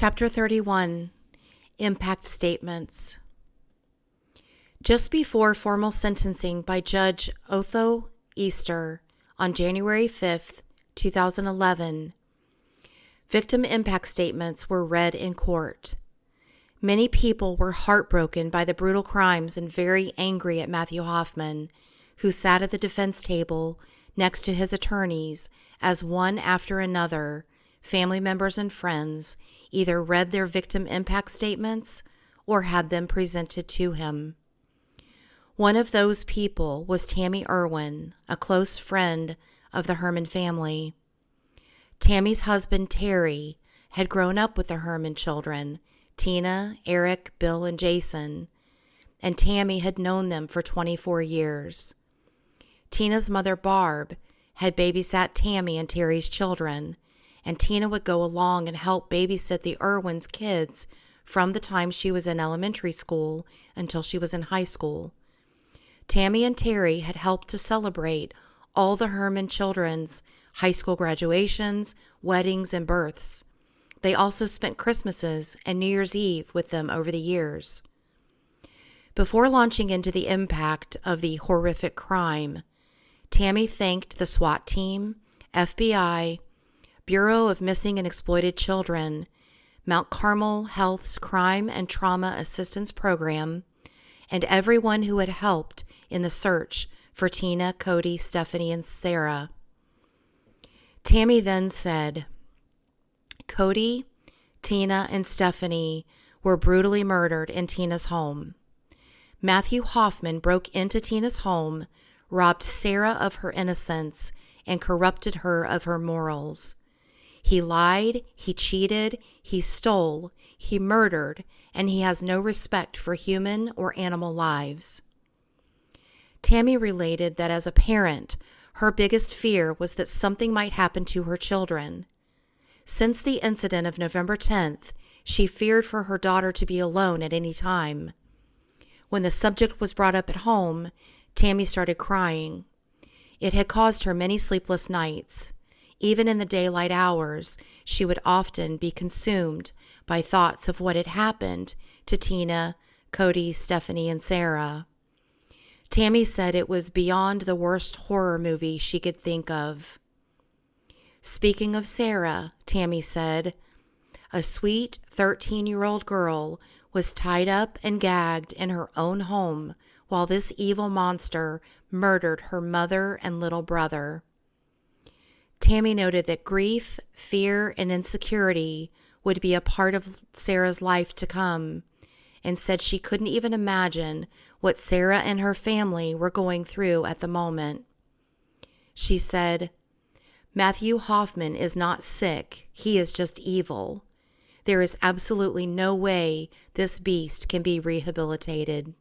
Chapter 31, Impact Statements. Just before formal sentencing by Judge Otho Easter on January 5, 2011, victim impact statements were read in court. Many people were heartbroken by the brutal crimes and very angry at Matthew Hoffman, who sat at the defense table next to his attorneys as one after another, family members and friends, either read their victim impact statements or had them presented to him. One of those people was Tammy Irwin, a close friend of the Herman family. Tammy's husband, Terry, had grown up with the Herman children, Tina, Eric, Bill, and Jason, and Tammy had known them for 24 years. Tina's mother, Barb, had babysat Tammy and Terry's children, and Tina would go along and help babysit the Irwins' kids from the time she was in elementary school until she was in high school. Tammy and Terry had helped to celebrate all the Herman children's high school graduations, weddings, and births. They also spent Christmases and New Year's Eve with them over the years. Before launching into the impact of the horrific crime, Tammy thanked the SWAT team, FBI, Bureau of Missing and Exploited Children, Mount Carmel Health's Crime and Trauma Assistance Program, and everyone who had helped in the search for Tina, Cody, Stephanie, and Sarah. Tammy then said, Cody, Tina, and Stephanie were brutally murdered in Tina's home. Matthew Hoffman broke into Tina's home, robbed Sarah of her innocence, and corrupted her of her morals. He lied, he cheated, he stole, he murdered, and he has no respect for human or animal lives. Tammy related that as a parent, her biggest fear was that something might happen to her children. Since the incident of November 10th, she feared for her daughter to be alone at any time. When the subject was brought up at home, Tammy started crying. It had caused her many sleepless nights. Even in the daylight hours, she would often be consumed by thoughts of what had happened to Tina, Cody, Stephanie, and Sarah. Tammy said it was beyond the worst horror movie she could think of. Speaking of Sarah, Tammy said, a sweet 13-year-old girl was tied up and gagged in her own home while this evil monster murdered her mother and little brother. Tammy noted that grief, fear, and insecurity would be a part of Sarah's life to come, and said she couldn't even imagine what Sarah and her family were going through at the moment. She said, Matthew Hoffman is not sick, he is just evil. There is absolutely no way this beast can be rehabilitated.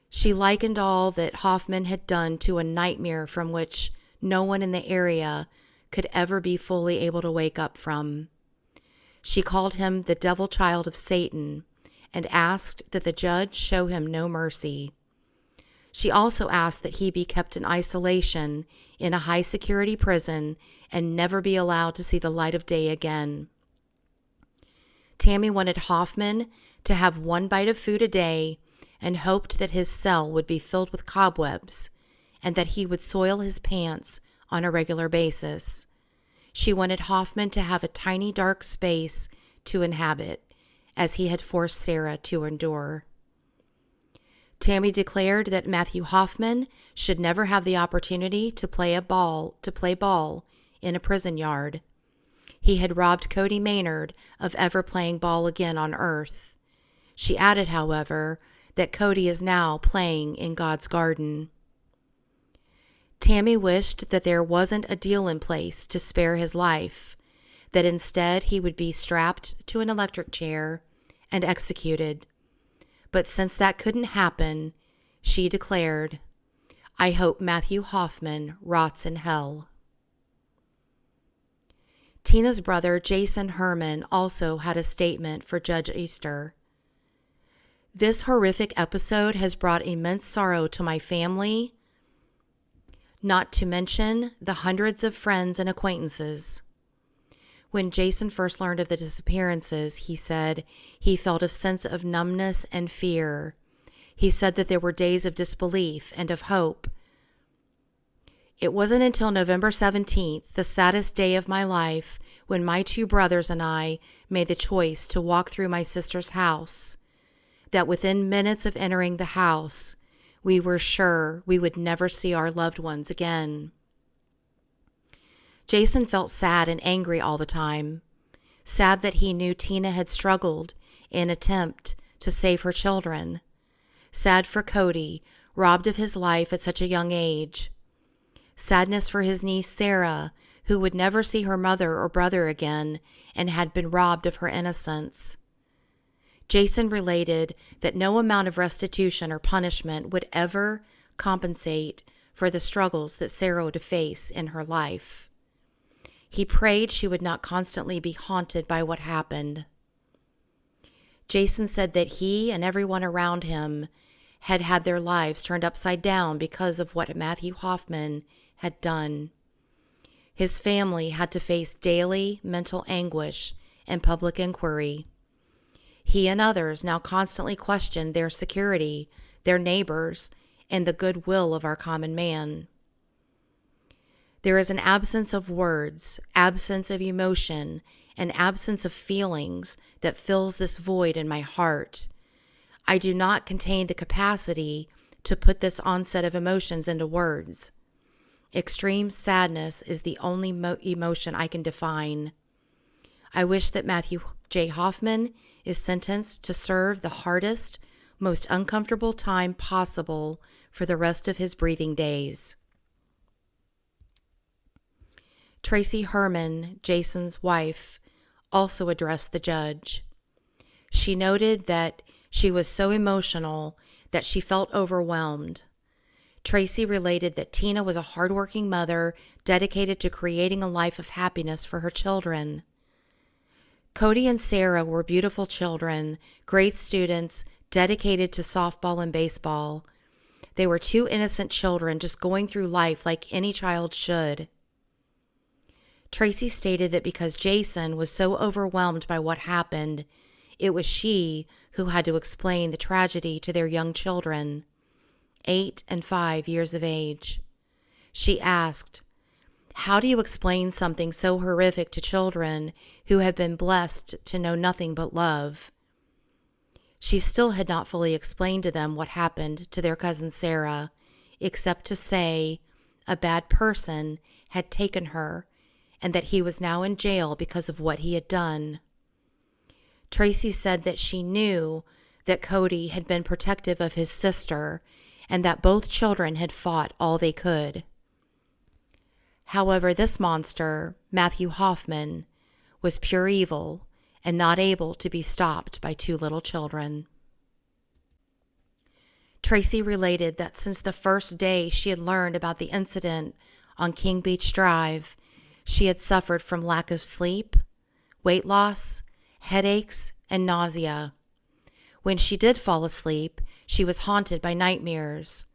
She likened all that Hoffman had done to a nightmare from which no one in the area could ever be fully able to wake up from. She called him the devil child of Satan and asked that the judge show him no mercy. She also asked that he be kept in isolation in a high-security prison and never be allowed to see the light of day again. Tammy wanted Hoffman to have one bite of food a day and hoped that his cell would be filled with cobwebs and that he would soil his pants on a regular basis. She wanted Hoffman to have a tiny dark space to inhabit, as he had forced Sarah to endure. Tammy declared that Matthew Hoffman should never have the opportunity to play ball in a prison yard. He had robbed Cody Maynard of ever playing ball again on earth. She added, however, that Cody is now playing in God's garden. Tammy wished that there wasn't a deal in place to spare his life, that instead he would be strapped to an electric chair and executed. But since that couldn't happen, she declared, I hope Matthew Hoffman rots in hell. Tina's brother, Jason Herman, also had a statement for Judge Easter. This horrific episode has brought immense sorrow to my family, not to mention the hundreds of friends and acquaintances. When Jason first learned of the disappearances, he said he felt a sense of numbness and fear. He said that there were days of disbelief and of hope. It wasn't until November 17th, the saddest day of my life, when my two brothers and I made the choice to walk through my sister's house, that within minutes of entering the house, we were sure we would never see our loved ones again. Jason felt sad and angry all the time, sad that he knew Tina had struggled in an attempt to save her children, sad for Cody, robbed of his life at such a young age, sadness for his niece Sarah, who would never see her mother or brother again and had been robbed of her innocence. Jason related that no amount of restitution or punishment would ever compensate for the struggles that Sarah would face in her life. He prayed she would not constantly be haunted by what happened. Jason said that he and everyone around him had had their lives turned upside down because of what Matthew Hoffman had done. His family had to face daily mental anguish and public inquiry. He and others now constantly questioned their security, their neighbors, and the goodwill of our common man. There is an absence of words, absence of emotion, an absence of feelings that fills this void in my heart. I do not contain the capacity to put this onset of emotions into words. Extreme sadness is the only emotion I can define. I wish that Matthew J. Hoffman is sentenced to serve the hardest, most uncomfortable time possible for the rest of his breathing days. Tracy Herman, Jason's wife, also addressed the judge. She noted that she was so emotional that she felt overwhelmed. Tracy related that Tina was a hardworking mother dedicated to creating a life of happiness for her children. Cody and Sarah were beautiful children, great students, dedicated to softball and baseball. They were two innocent children just going through life like any child should. Tracy stated that because Jason was so overwhelmed by what happened, it was she who had to explain the tragedy to their young children, 8 and 5 years of age. She asked, "How do you explain something so horrific to children who have been blessed to know nothing but love?" She still had not fully explained to them what happened to their cousin Sarah, except to say a bad person had taken her and that he was now in jail because of what he had done. Tracy said that she knew that Cody had been protective of his sister and that both children had fought all they could. However, this monster, Matthew Hoffman, was pure evil and not able to be stopped by two little children. Tracy related that since the first day she had learned about the incident on King Beach Drive, she had suffered from lack of sleep, weight loss, headaches, and nausea. When she did fall asleep, she was haunted by nightmares.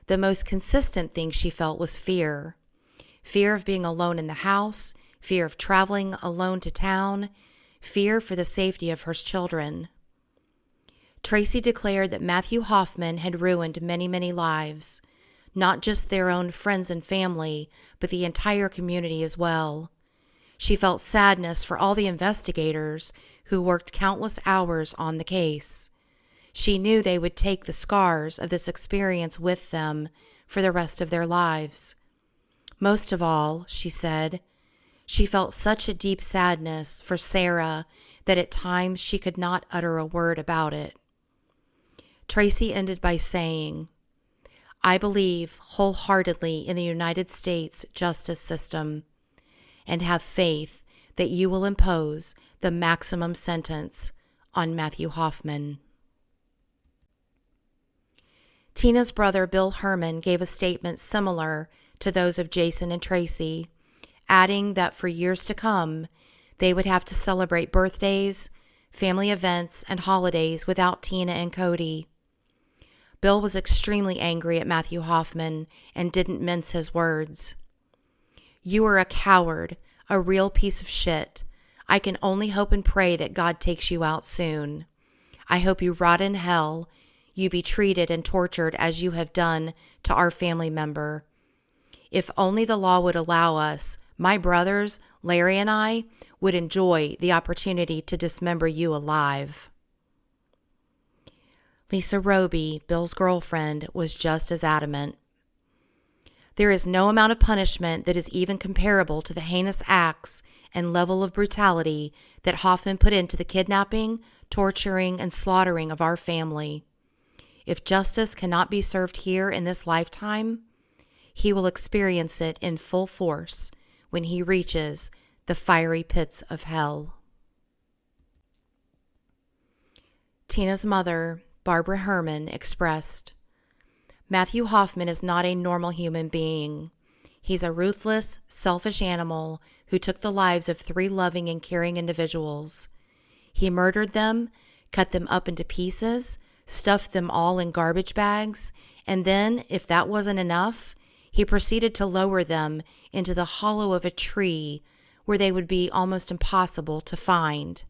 The most consistent thing she felt was fear. Fear of being alone in the house, fear of traveling alone to town, fear for the safety of her children. Tracy declared that Matthew Hoffman had ruined many, many lives, not just their own friends and family, but the entire community as well. She felt sadness for all the investigators who worked countless hours on the case. She knew they would take the scars of this experience with them for the rest of their lives. Most of all, she said, she felt such a deep sadness for Sarah that at times she could not utter a word about it. Tracy ended by saying, "I believe wholeheartedly in the United States justice system and have faith that you will impose the maximum sentence on Matthew Hoffman." Tina's brother Bill Herman gave a statement similar to those of Jason and Tracy, adding that for years to come, they would have to celebrate birthdays, family events, and holidays without Tina and Cody. Bill was extremely angry at Matthew Hoffman and didn't mince his words. "You are a coward, a real piece of shit. I can only hope and pray that God takes you out soon. I hope you rot in hell, you be treated and tortured as you have done to our family member. If only the law would allow us, my brothers, Larry and I, would enjoy the opportunity to dismember you alive." Lisa Roby, Bill's girlfriend, was just as adamant. "There is no amount of punishment that is even comparable to the heinous acts and level of brutality that Hoffman put into the kidnapping, torturing, and slaughtering of our family. If justice cannot be served here in this lifetime, he will experience it in full force when he reaches the fiery pits of hell." Tina's mother, Barbara Herman, expressed, "Matthew Hoffman is not a normal human being. He's a ruthless, selfish animal who took the lives of 3 loving and caring individuals. He murdered them, cut them up into pieces, stuffed them all in garbage bags, and then, if that wasn't enough, he proceeded to lower them into the hollow of a tree where they would be almost impossible to find.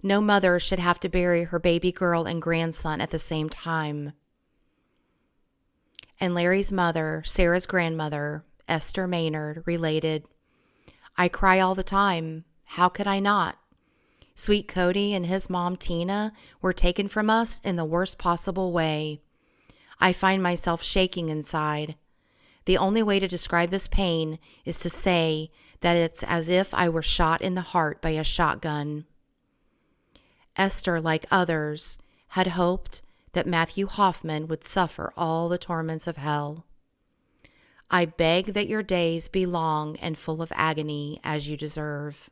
No mother should have to bury her baby girl and grandson at the same time." And Larry's mother, Sarah's grandmother, Esther Maynard, related, "I cry all the time. How could I not? Sweet Cody and his mom, Tina, were taken from us in the worst possible way. I find myself shaking inside. The only way to describe this pain is to say that it's as if I were shot in the heart by a shotgun." Esther, like others, had hoped that Matthew Hoffman would suffer all the torments of hell. "I beg that your days be long and full of agony as you deserve."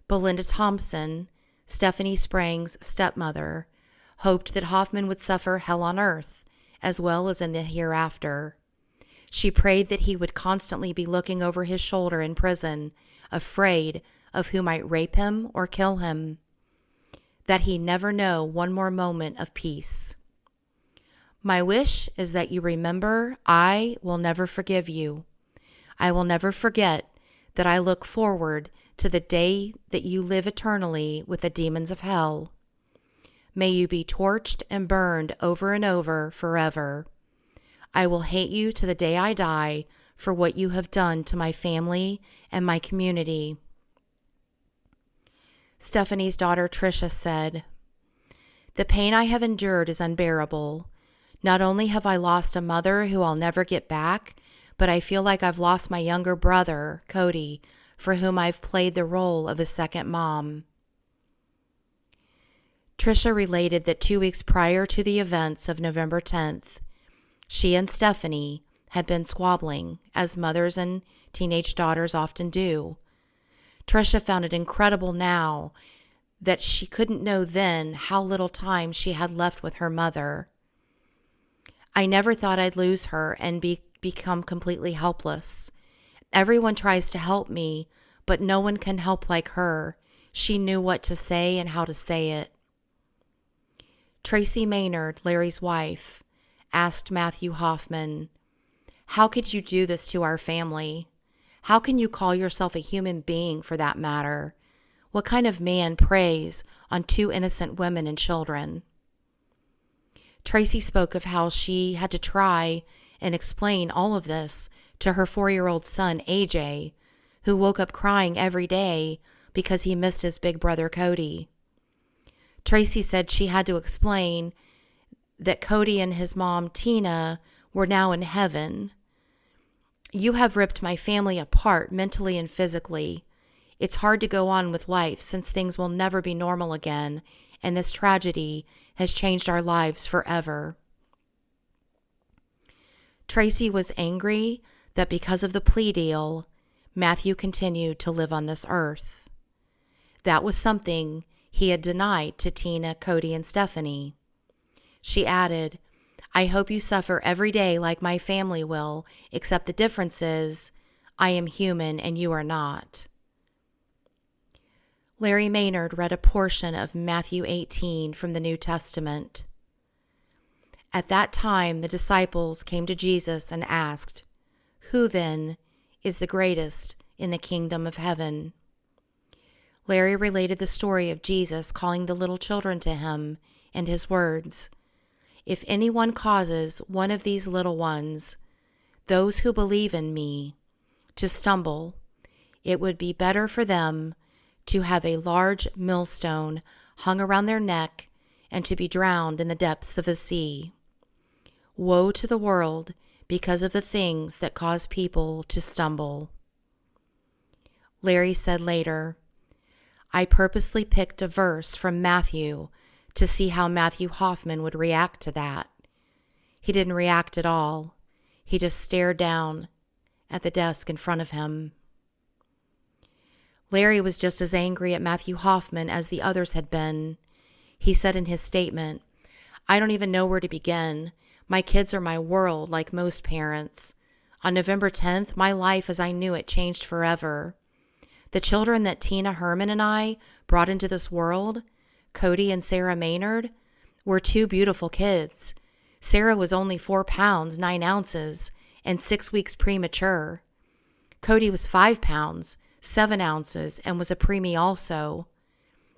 Belinda Thompson, Stephanie Sprang's stepmother, hoped that Hoffman would suffer hell on earth as well as in the hereafter. She prayed that he would constantly be looking over his shoulder in prison, afraid of who might rape him or kill him, that he never know one more moment of peace. "My wish is that you remember I will never forgive you. I will never forget that I look forward to the day that you live eternally with the demons of hell. May you be torched and burned over and over forever. I will hate you to the day I die for what you have done to my family and my community." Stephanie's daughter Tricia said, "The pain I have endured is unbearable. Not only have I lost a mother who I'll never get back, but I feel like I've lost my younger brother, Cody, for whom I've played the role of a second mom." Tricia related that 2 weeks prior to the events of November 10th, she and Stephanie had been squabbling, as mothers and teenage daughters often do. Tricia found it incredible now that she couldn't know then how little time she had left with her mother. "I never thought I'd lose her and become completely helpless. Everyone tries to help me, but no one can help like her. She knew what to say and how to say it." Tracy Maynard, Larry's wife, asked Matthew Hoffman, "How could you do this to our family? How can you call yourself a human being, for that matter? What kind of man preys on 2 innocent women and children?" Tracy spoke of how she had to try and explain all of this to her 4-year-old son, AJ, who woke up crying every day because he missed his big brother, Cody. Tracy said she had to explain that Cody and his mom, Tina, were now in heaven. "You have ripped my family apart mentally and physically. It's hard to go on with life since things will never be normal again, and this tragedy has changed our lives forever." Tracy was angry that because of the plea deal, Matthew continued to live on this earth. That was something he had denied to Tina, Cody, and Stephanie. She added, "I hope you suffer every day like my family will, except the difference is I am human and you are not." Larry Maynard read a portion of Matthew 18 from the New Testament. "At that time the disciples came to Jesus and asked, 'Who then is the greatest in the kingdom of heaven?' Larry related the story of Jesus calling the little children to him and his words, "If anyone causes one of these little ones, those who believe in me, to stumble, it would be better for them to have a large millstone hung around their neck and to be drowned in the depths of the sea. Woe to the world because of the things that cause people to stumble." Larry said later, "I purposely picked a verse from Matthew to see how Matthew Hoffman would react to that. He didn't react at all. He just stared down at the desk in front of him." Larry was just as angry at Matthew Hoffman as the others had been. He said in his statement, "I don't even know where to begin. My kids are my world, like most parents. On November 10th, my life as I knew it changed forever. The children that Tina Herman and I brought into this world, Cody and Sarah Maynard, were two beautiful kids. Sarah was only 4 pounds, 9 ounces, and 6 weeks premature. Cody was 5 pounds, 7 ounces, and was a preemie also.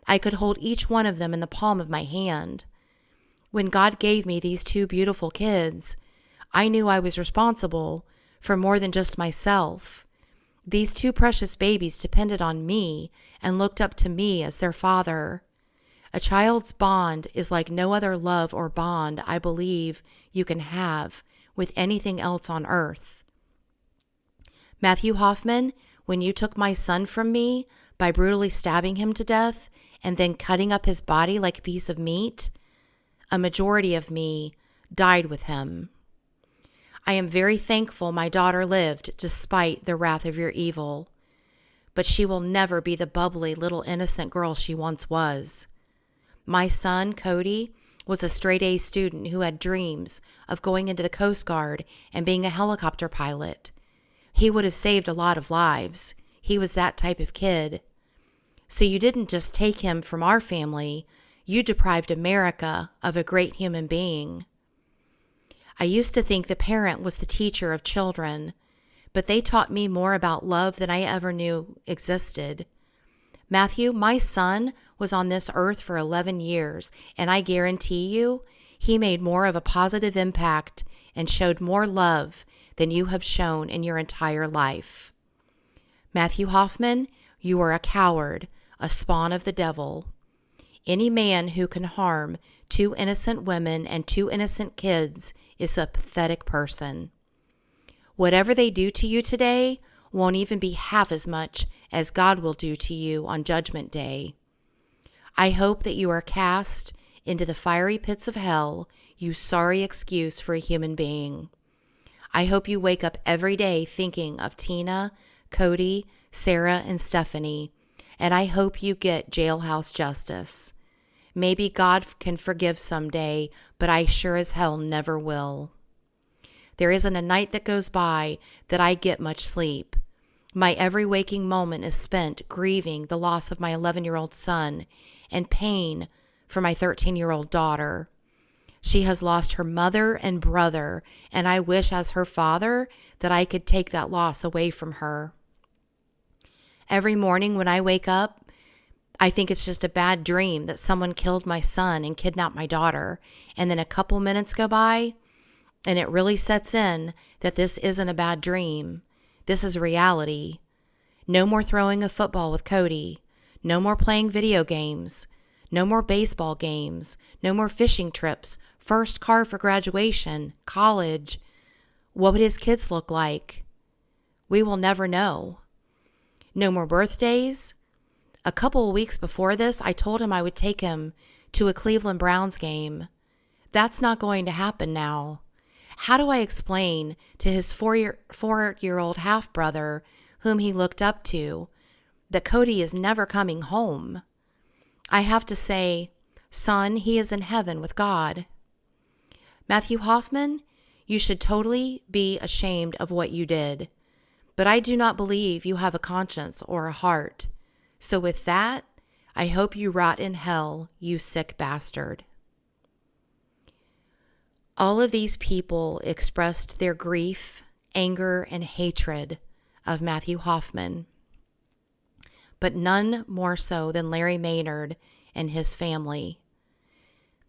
I could hold each one of them in the palm of my hand. When God gave me these two beautiful kids, I knew I was responsible for more than just myself. These two precious babies depended on me and looked up to me as their father. A child's bond is like no other love or bond I believe you can have with anything else on earth. Matthew Hoffman, when you took my son from me by brutally stabbing him to death and then cutting up his body like a piece of meat, a majority of me died with him. I am very thankful my daughter lived despite the wrath of your evil, but she will never be the bubbly little innocent girl she once was. My son, Cody, was a straight-A student who had dreams of going into the Coast Guard and being a helicopter pilot. He would have saved a lot of lives. He was that type of kid. So you didn't just take him from our family, you deprived America of a great human being. I used to think the parent was the teacher of children, but they taught me more about love than I ever knew existed. Matthew, my son, was on this earth for 11 years, and I guarantee you, he made more of a positive impact and showed more love than you have shown in your entire life. Matthew Hoffman, you are a coward, a spawn of the devil. Any man who can harm 2 innocent women and 2 innocent kids is a pathetic person. Whatever they do to you today won't even be half as much as God will do to you on Judgment Day. I hope that you are cast into the fiery pits of hell, you sorry excuse for a human being. I hope you wake up every day thinking of Tina, Cody, Sarah, and Stephanie, and I hope you get jailhouse justice. Maybe God can forgive someday, but I sure as hell never will. There isn't a night that goes by that I get much sleep. My every waking moment is spent grieving the loss of my 11-year-old son and pain for my 13-year-old daughter. She has lost her mother and brother, and I wish as her father that I could take that loss away from her. Every morning when I wake up, I think it's just a bad dream that someone killed my son and kidnapped my daughter. And then a couple minutes go by, and it really sets in that this isn't a bad dream. This is reality. No more throwing a football with Cody. No more playing video games. No more baseball games. No more fishing trips. First car for graduation. College. What would his kids look like? We will never know. No more birthdays. A couple of weeks before this, I told him I would take him to a Cleveland Browns game. That's not going to happen now. How do I explain to his 4-year-old half-brother, whom he looked up to, that Cody is never coming home? I have to say, son, he is in heaven with God. Matthew Hoffman, you should totally be ashamed of what you did, but I do not believe you have a conscience or a heart. So with that, I hope you rot in hell, you sick bastard. All of these people expressed their grief, anger, and hatred of Matthew Hoffman. but none more so than Larry Maynard and his family.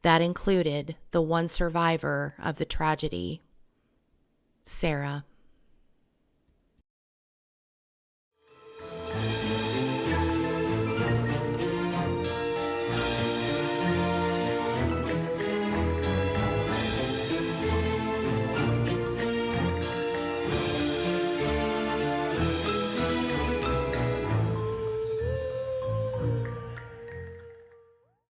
That included the one survivor of the tragedy, Sarah.